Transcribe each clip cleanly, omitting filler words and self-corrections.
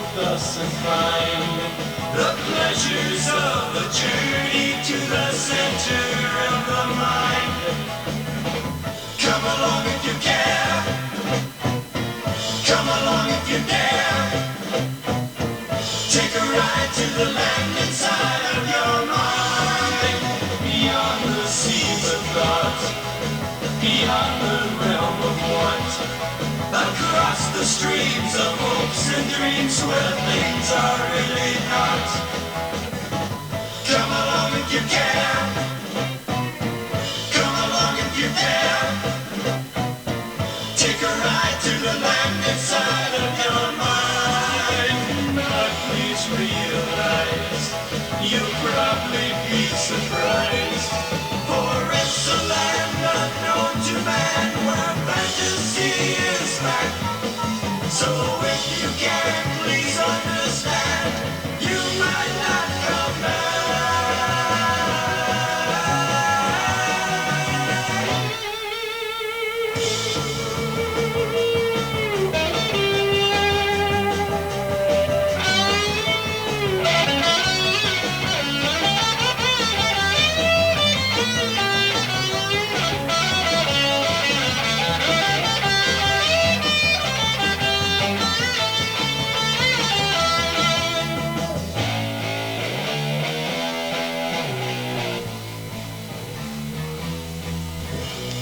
focus and find the pleasures of a journey to the center of the mind. Come along if you care. Come along if you dare. Take a ride to the land inside of your mind. Beyond the seas of thought, beyond the realm of want, across the streams of hopes and dreams where things are really not. Come along if you care. Come along if you dare. Take a ride to the land inside of your mind. But please realize you'll probably be surprised, for it's a land unknown to man where fantasy is back. So if you can, please understand, you might not come back.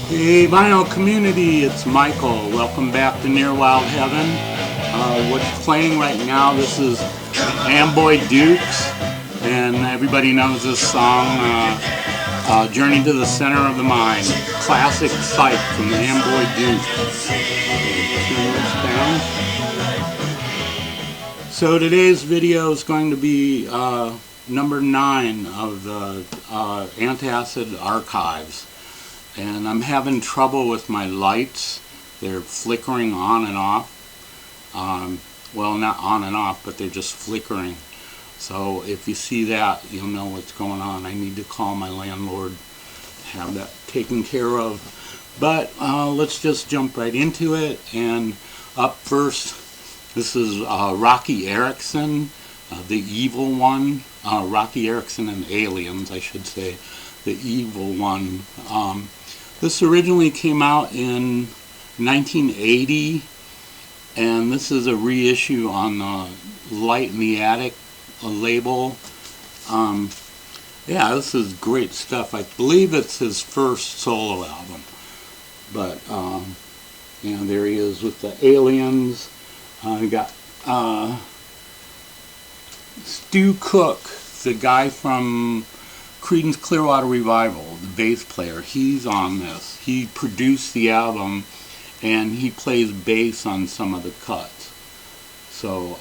Hey vinyl community, it's Michael. Welcome back to Near Wild Heaven. What's playing right now, this is Amboy Dukes, and everybody knows this song, Journey to the Center of the Mind. Classic Psych from the Amboy Dukes. Turn this down. So today's video is going to be number 9 of the Antacid Archives. And I'm having trouble with my lights. They're flickering on and off. Well, not on and off, but they're just flickering. So if you see that, you'll know what's going on. I need to call my landlord, have that taken care of. But let's just jump right into it. And up first, this is Roky Erickson, the evil one. Roky Erickson and Aliens, I should say. The evil one. This originally came out in 1980, and this is a reissue on the Light in the Attic label. Yeah, this is great stuff. I believe it's his first solo album. But, you know, there he is with the Aliens. We got Stu Cook, the guy from Creedence Clearwater Revival, the bass player. He's on this. He produced the album, and he plays bass on some of the cuts. So,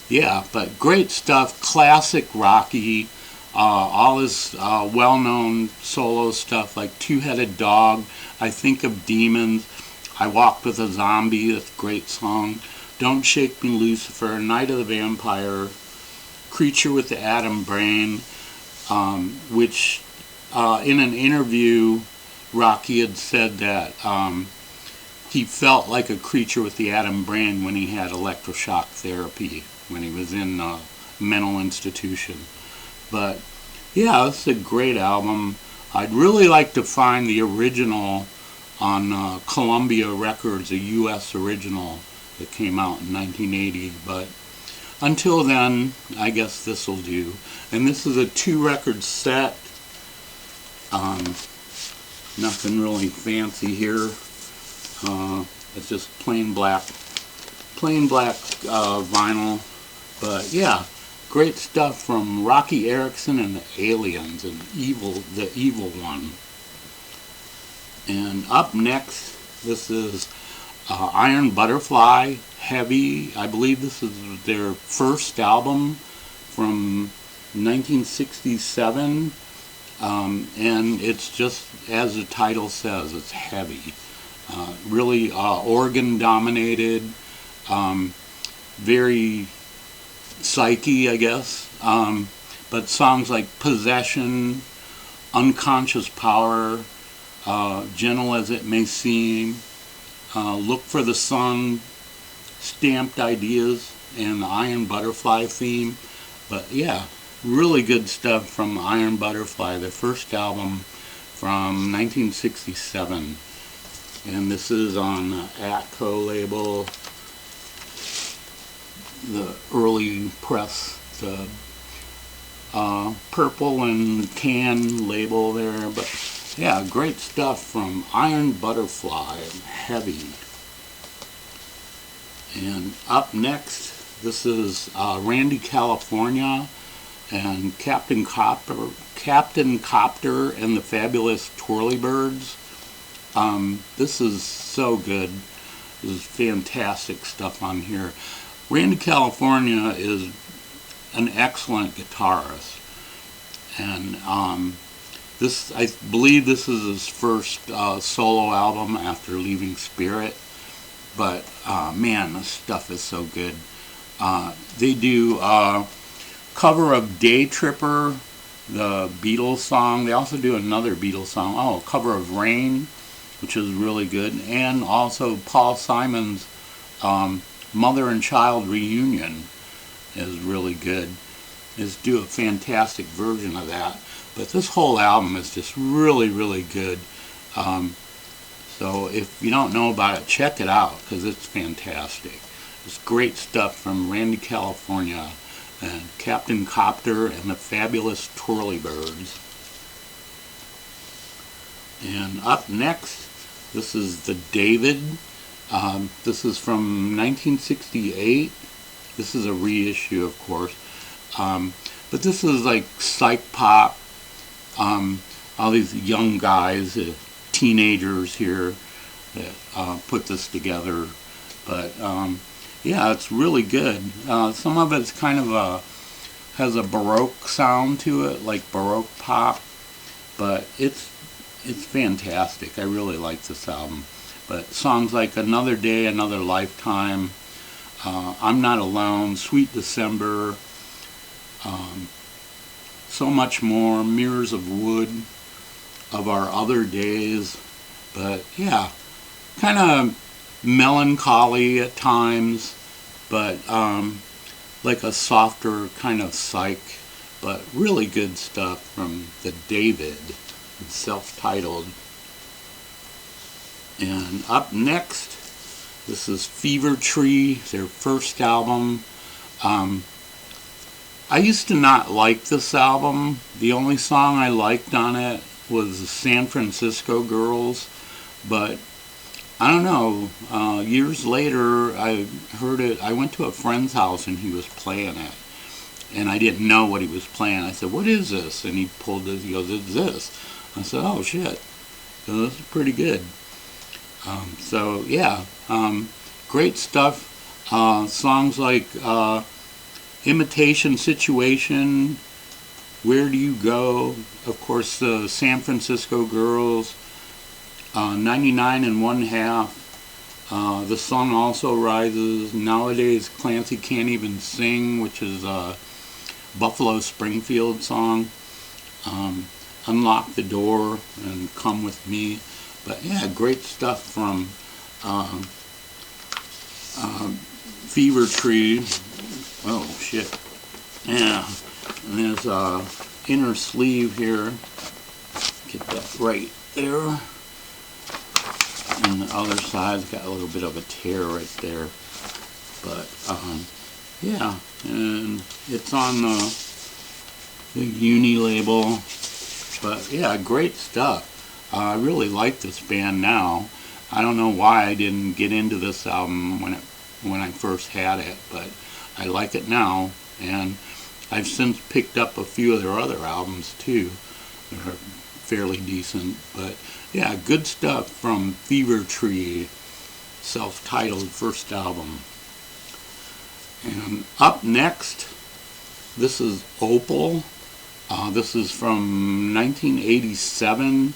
yeah, but great stuff. Classic Roky. All his well-known solo stuff like Two-Headed Dog, I Think of Demons, I Walked with a Zombie, that's a great song. Don't Shake Me Lucifer, Night of the Vampire, Creature with the Atom Brain, which in an interview Roky had said that he felt like a creature with the atom brain when he had electroshock therapy, when he was in a mental institution. But yeah, this is a great album. I'd really like to find the original on Columbia Records, a US original that came out in 1980, but until then, I guess this will do. And this is a 2-record set. Nothing really fancy here. It's just plain black vinyl. But yeah, great stuff from Roky Erickson and the Aliens and the evil one. And up next, this is Iron Butterfly, Heavy. I believe this is their first album from 1967, and it's just as the title says, it's heavy. Really organ dominated, very psyche, I guess, but songs like Possession, Unconscious Power, Gentle as It May Seem, Look for the Sun, Stamped Ideas, and the Iron Butterfly theme. But yeah, really good stuff from Iron Butterfly, their first album from 1967. And this is on the Atco label, the early press, the purple and tan label there. But yeah, great stuff from Iron Butterfly, heavy. And up next, this is Randy California and Captain Copter and the Fabulous Twirlybirds. This is so good. This is fantastic stuff on here. Randy California is an excellent guitarist, and I believe this is his first solo album after leaving Spirit. But man, this stuff is so good. They do cover of Day Tripper, the Beatles song. They also do another Beatles song, cover of Rain, which is really good, and also Paul Simon's Mother and Child Reunion is really good. Just do a fantastic version of that. But this whole album is just really, really good. So if you don't know about it, check it out, because it's fantastic. It's great stuff from Randy California and Captain Copter and the Fabulous Twirlybirds. And up next, this is the David. This is from 1968. This is a reissue, of course. But this is like psych pop. All these young guys, teenagers here that put this together. But yeah, it's really good. Some of it's kind of has a Baroque sound to it, like Baroque pop. But it's fantastic. I really like this album. But songs like Another Day, Another Lifetime, I'm Not Alone, Sweet December, So Much More, Mirrors of Wood, Of Our Other Days. But yeah, kind of melancholy at times, but like a softer kind of psych, but really good stuff from the David, self-titled. And up next, this is Fever Tree, their first album. I used to not like this album. The only song I liked on it was the San Francisco Girls, but I don't know, years later I heard it. I went to a friend's house and he was playing it, and I didn't know what he was playing. I said, "What is this?" And he pulled this, he goes, "It's this." I said, "Oh shit, so this is pretty good." So yeah, great stuff. Songs like Imitation Situation, Where Do You Go, of course the San Francisco Girls, 99 and One Half, The Sun Also Rises, Nowadays Clancy Can't Even Sing, which is a Buffalo Springfield song, Unlock the Door, and Come With Me. But yeah, great stuff from Fever Tree. Oh shit. Yeah. And there's a inner sleeve here. Get that right there. And the other side's got a little bit of a tear right there. But yeah, and it's on the Uni label. But yeah, great stuff. I really like this band now. I don't know why I didn't get into this album when I first had it, but I like it now, and I've since picked up a few of their other albums too. They're fairly decent, but yeah, good stuff from Fever Tree, self-titled first album. And up next, this is Opal. This is from 1987.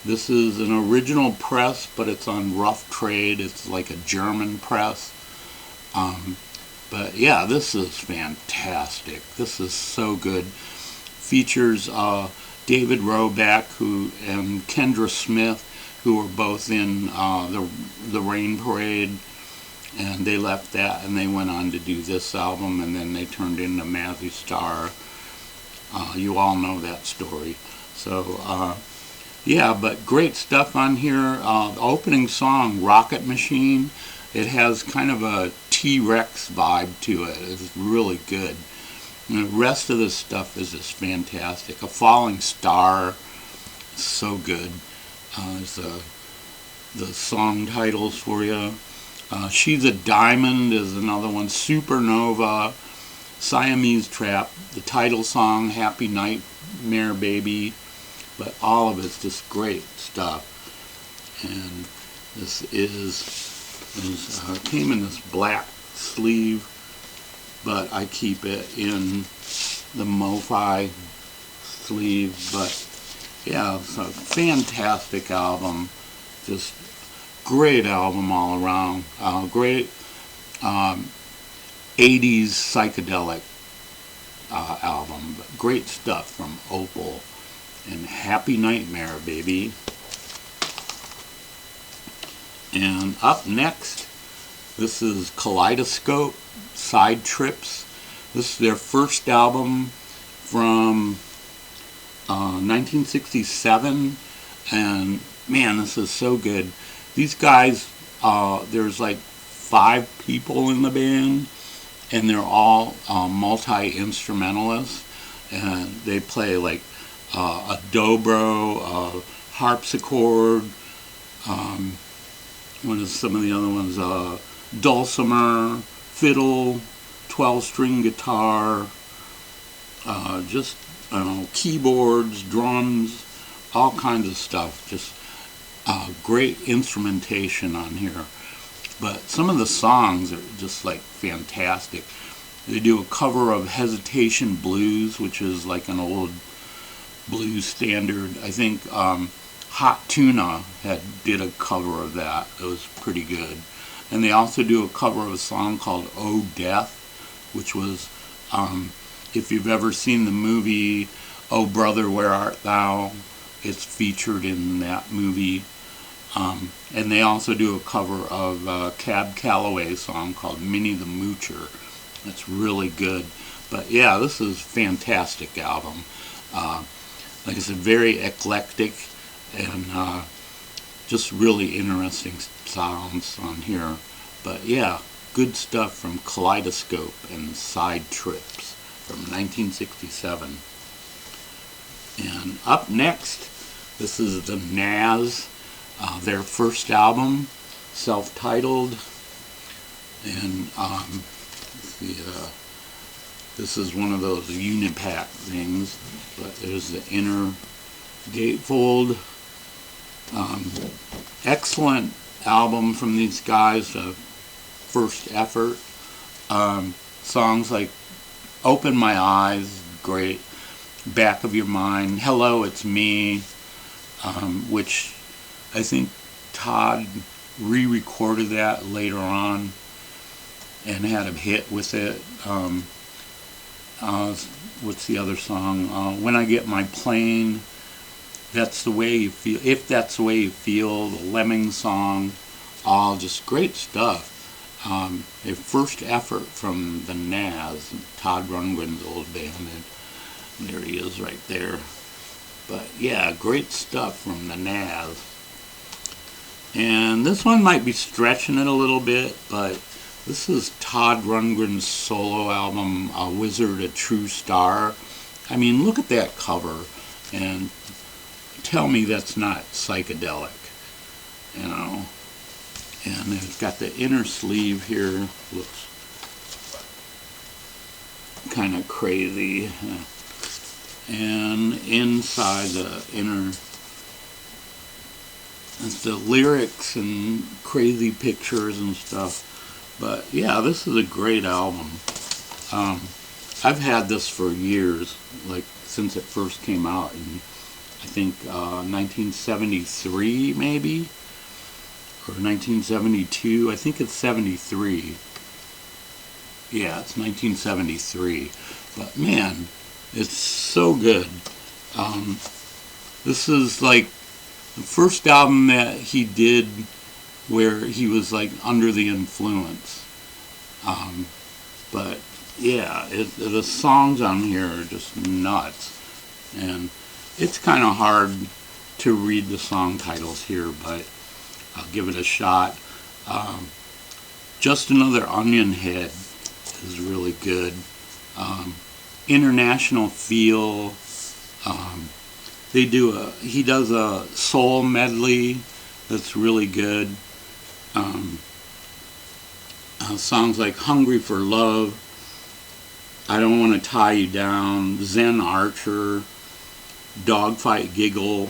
This is an original press, but it's on Rough Trade. It's like a German press. But yeah, this is fantastic. This is so good. Features David Roback and Kendra Smith, who were both in the Rain Parade. and they left that and they went on to do this album, and then they turned into Mazzy Star. You all know that story. So yeah, but great stuff on here. The opening song, Rocket Machine, it has kind of a T-Rex vibe to it. It's really good. And the rest of this stuff is just fantastic. A Falling Star, so good. There's the song titles for you. She's a Diamond is another one. Supernova, Siamese Trap, the title song, Happy Nightmare Baby. But all of it's just great stuff. And this came in this black sleeve, but I keep it in the MoFi sleeve. But yeah, it's a fantastic album. Just great album all around. Great 80s psychedelic album. But great stuff from Opal. And Happy Nightmare Baby. And up next, this is Kaleidoscope, Side Trips. This is their first album from 1967, and man, this is so good. These guys, there's like 5 people in the band, and they're all multi-instrumentalists, and they play like a dobro, a harpsichord, what is some of the other ones, dulcimer, fiddle, 12-string guitar, just, I don't know, keyboards, drums, all kinds of stuff. Just great instrumentation on here. But some of the songs are just like fantastic. They do a cover of Hesitation Blues, which is like an old blues standard. I think Hot Tuna did a cover of that. It was pretty good. And they also do a cover of a song called Oh Death, which was, if you've ever seen the movie Oh Brother, Where Art Thou, it's featured in that movie. And they also do a cover of Cab Calloway's song called Minnie the Moocher. That's really good. But yeah, this is a fantastic album. Like I said, very eclectic and just really interesting sounds on here. But yeah, good stuff from Kaleidoscope and Side Trips from 1967. And up next, this is the Nazz, their first album, self-titled. And this is one of those unipack things, but there's the inner gatefold. Excellent album from these guys, first effort. Songs like Open My Eyes, great. Back of Your Mind, Hello, It's Me, which I think Todd re-recorded that later on and had a hit with it. What's the other song? When I Get My Plane, That's the Way You Feel, If That's the Way You Feel, the Lemming song, all just great stuff. Their first effort from the Nazz, Todd Rundgren's old band, and there he is right there. But yeah, great stuff from the Nazz. And this one might be stretching it a little bit, but this is Todd Rundgren's solo album, A Wizard, A True Star. I mean, look at that cover and tell me that's not psychedelic, you know. And it's got the inner sleeve here, looks kind of crazy. And inside the inner, it's the lyrics and crazy pictures and stuff. But yeah, this is a great album. I've had this for years, like since it first came out in, I think 1973 maybe, or 1972. I think it's 73. Yeah, it's 1973. But man, it's so good. This is like the first album that he did where he was like under the influence. But yeah, the songs on here are just nuts, and it's kind of hard to read the song titles here, but I'll give it a shot. Just Another Onion Head is really good. International Feel. He does a soul medley that's really good. Songs like Hungry for Love, I Don't Want to Tie You Down, Zen Archer, Dogfight Giggle,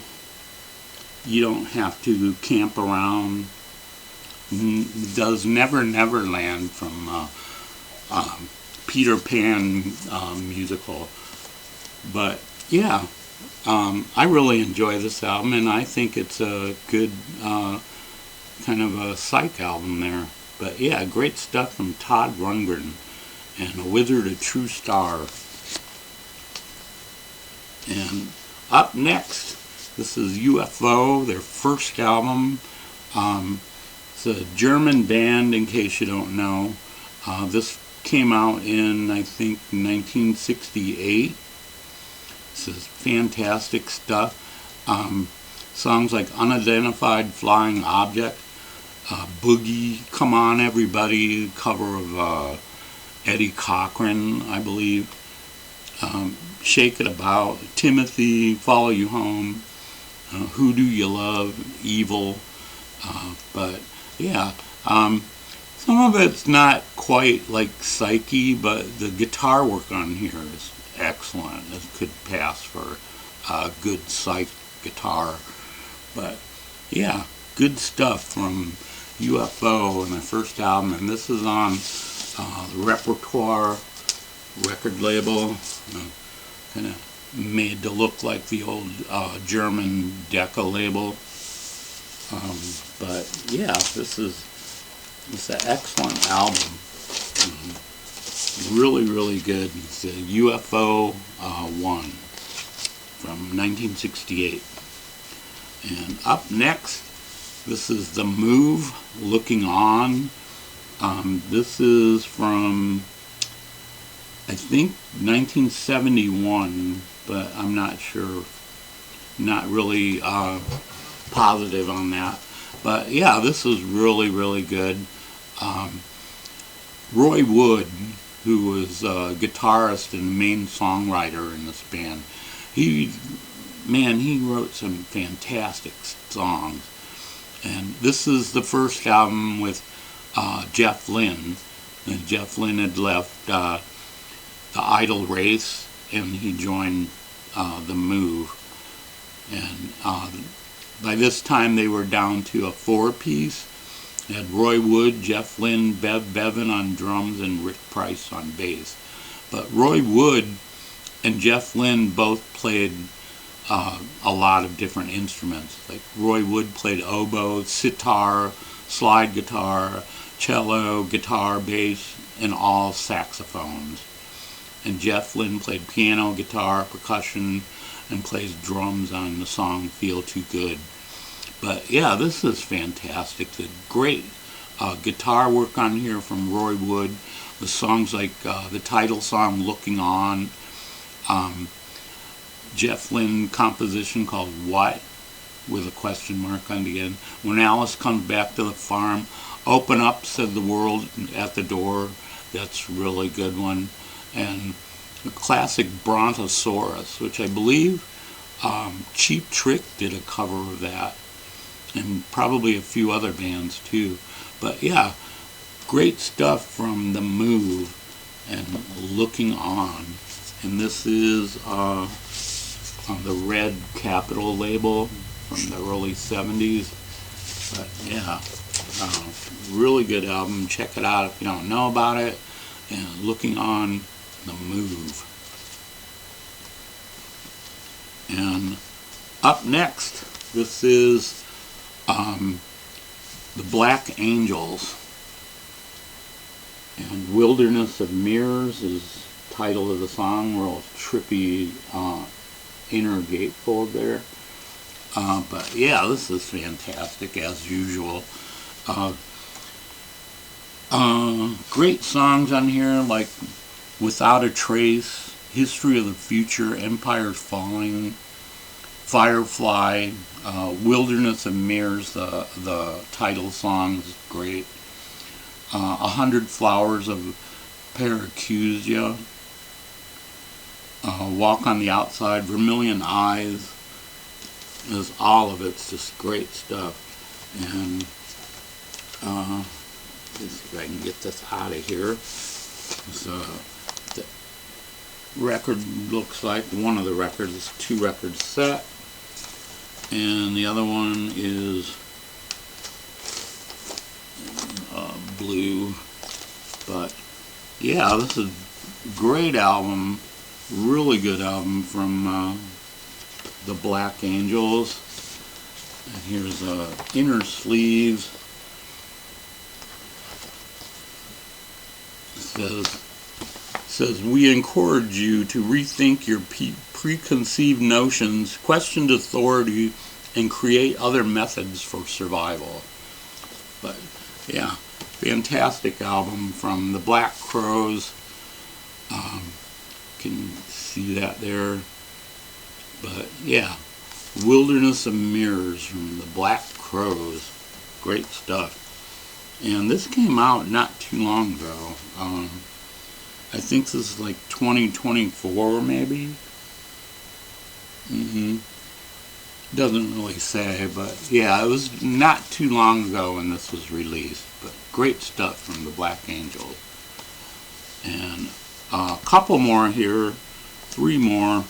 You Don't Have to Camp Around, does Never Never Land from Peter Pan musical. But yeah, I really enjoy this album, and I think it's a good kind of a Psych album there. But yeah, great stuff from Todd Rundgren and A Wizard, a True Star. And up next, this is UFO, their first album. It's a German band, in case you don't know. This came out in, I think, 1968. This is fantastic stuff. Songs like Unidentified Flying Object, Boogie, Come On Everybody, cover of Eddie Cochran, I believe. Shake It About, Timothy, Follow You Home, Who Do You Love, Evil. But yeah, some of it's not quite like Psyche, but the guitar work on here is excellent. It could pass for a good Psych guitar. But yeah, good stuff from UFO and their first album, and this is on the Repertoire record label, kind of made to look like the old German Decca label. But yeah, it's an excellent album. Really, really good. It's the UFO 1 from 1968. And up next, this is The Move, Looking On. This is from, I think, 1971, but I'm not sure. Not really positive on that. But yeah, this is really, really good. Roy Wood, who was a guitarist and main songwriter in this band, he wrote some fantastic songs. And this is the first album with Jeff Lynne. And Jeff Lynne had left the Idol race, and he joined The Move. And by this time they were down to a four-piece. They had Roy Wood, Jeff Lynne, Bev Bevan on drums, and Rick Price on bass. But Roy Wood and Jeff Lynne both played a lot of different instruments. Like Roy Wood played oboe, sitar, slide guitar, cello, guitar, bass, and all saxophones. And Jeff Lynne played piano, guitar, percussion, and plays drums on the song Feel Too Good. But yeah, this is fantastic. The great guitar work on here from Roy Wood. The songs like the title song, Looking On. Jeff Lynne composition called What? With a question mark on the end. When Alice Comes Back to the Farm. Open Up, Said the World at the Door. That's a really good one. And the classic Brontosaurus, which I believe Cheap Trick did a cover of that. And probably a few other bands too. But yeah, great stuff from The Move and Looking On. And this is on the Red Capitol label from the early 70s. But yeah, really good album. Check it out if you don't know about it. And Looking On, The Move. And up next, this is the Black Angels. And Wilderness of Mirrors is the title of the song. Real trippy inner gatefold there. But yeah, this is fantastic as usual. Uh, Great songs on here like Without a Trace, History of the Future, Empire's Falling, Firefly, Wilderness of Mirrors, the title song is great. 100 Flowers of Paracusia, Walk on the Outside, Vermilion Eyes, is all of it's just great stuff. And let's see if I can get this out of here. So the record looks like one of the records is 2-record set, and the other one is blue. But yeah, this is a great album, really good album from the Black Angels. And here's inner sleeves. Says we encourage you to rethink your preconceived notions, question authority, and create other methods for survival. But yeah, fantastic album from the Black Crowes. Can see that there. But yeah, Wilderness of Mirrors from the Black Crowes. Great stuff. And this came out not too long ago. I think this is like 2024 maybe. Doesn't really say, but yeah, it was not too long ago when this was released. But great stuff from the Black Angels. And a couple more here, 3 more.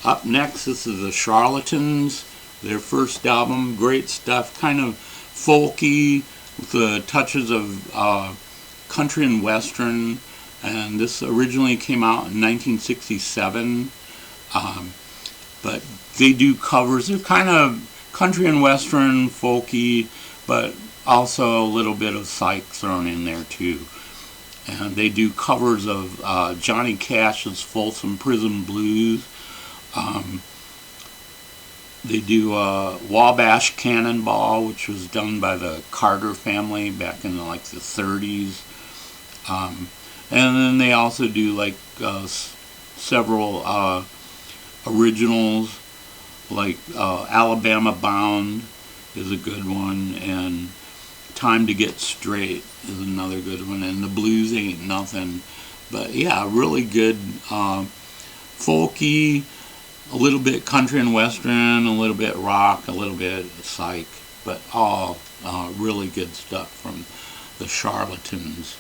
Up next, this is the Charlatans, their first album. Great stuff, kind of folky with the touches of country and western. And this originally came out in 1967. But they do covers. They're kind of country and western, folky, but also a little bit of Psych thrown in there too. And they do covers of Johnny Cash's Folsom Prison Blues. They do Wabash Cannonball, which was done by the Carter family back in like the 30s. And then they also do like several originals, like Alabama Bound is a good one, and Time to Get Straight is another good one, and The Blues Ain't Nothing. But yeah, really good folky, a little bit country and western, a little bit rock, a little bit Psych, but all really good stuff from the Charlatans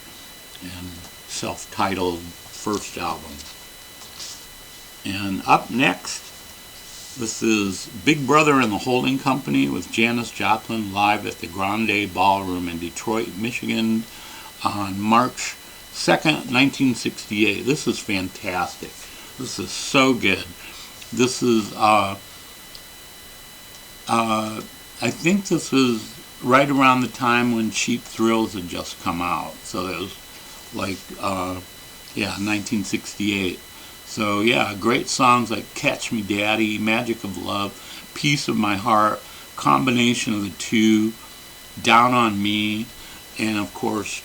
and self-titled first album. And up next, this is Big Brother and the Holding Company with Janis Joplin live at the Grande Ballroom in Detroit, Michigan on March 2nd, 1968. This is fantastic. This is so good. This is, I think this was right around the time when Cheap Thrills had just come out. So it was like, 1968. So yeah, great songs like Catch Me Daddy, Magic of Love, Piece of My Heart, combination of the two, Down on Me, and of course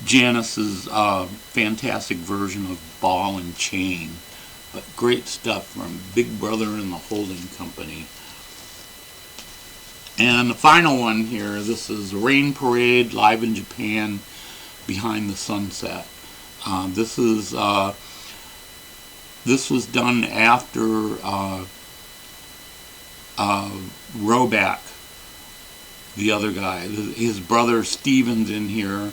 Janis's fantastic version of Ball and Chain. But great stuff from Big Brother and the Holding Company. And the final one here, this is Rain Parade live in Japan, Behind the Sunset. This was done after Roback, the other guy. His brother Steven's in here.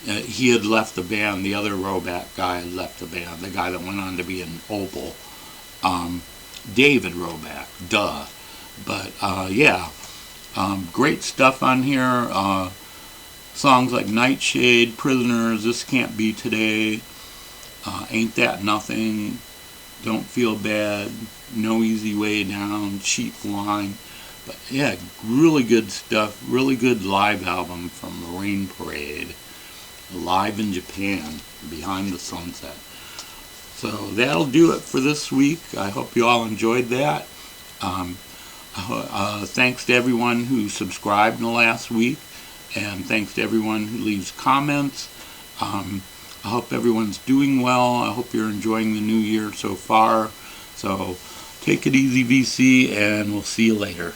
He had left the band. The other Roback guy had left the band. The guy that went on to be in Opal. David Roback, duh. But great stuff on here. Songs like Nightshade, Prisoners, This Can't Be Today, Ain't That Nothing, Don't Feel Bad, No Easy Way Down, Cheap Wine. But yeah, really good stuff. Really good live album from Rain Parade, live in Japan, Behind the Sunset. So that'll do it for this week. I hope you all enjoyed that. I Thanks to everyone who subscribed in the last week, and thanks to everyone who leaves comments. I hope everyone's doing well. I hope you're enjoying the new year so far. So take it easy, VC, and we'll see you later.